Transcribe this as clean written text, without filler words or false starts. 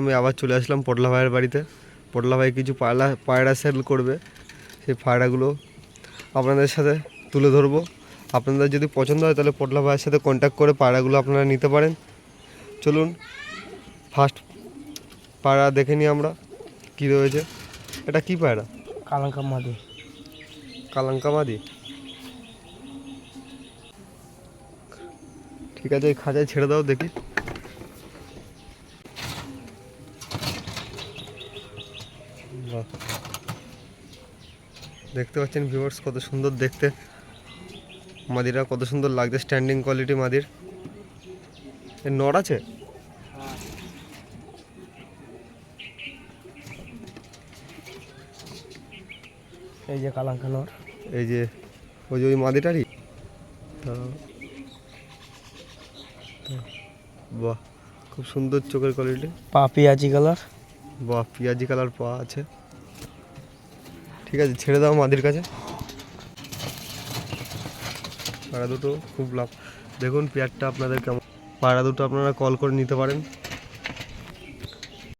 আমি আবার চলে আসলাম পটলা ভাইয়ের বাড়িতে। পটলা ভাই কিছু পায়রা সেল করবে, সেই পায়রাগুলো আপনাদের সাথে তুলে ধরবো। আপনাদের যদি পছন্দ হয় তাহলে পটলা ভাইয়ের সাথে কন্ট্যাক্ট করে পায়রাগুলো আপনারা নিতে পারেন। চলুন ফার্স্ট পায়রা দেখে নিই আমরা কী রয়েছে। এটা কি পায়রা? কালাঙ্কা মাদি। কালাঙ্কা মাদি, ঠিক আছে। এই খাঁচায় ছেড়ে দাও দেখি। বাহ, দেখতে পাচ্ছেন ভিউয়ার্স কত সুন্দর দেখতে মাদিরা, কত সুন্দর লাগছে। স্ট্যান্ডিং কোয়ালিটি মাদির। এর নর আছে? এই যে কালাঙ্কা নর। এই যে ওই মাদিটারই। বাহ, খুব সুন্দর চোখের কোয়ালিটি। পা পেঁয়াজি কালার। বাহ, পেঁয়াজি কালার পা আছে। ঠিক আছে, ছেড়ে দাও মাদির কাছে। পায়রা দুটো খুব লাভ। দেখুন পেয়ারটা আপনাদের কেমন। পায়রা দুটো আপনারা কল করে নিতে পারেন।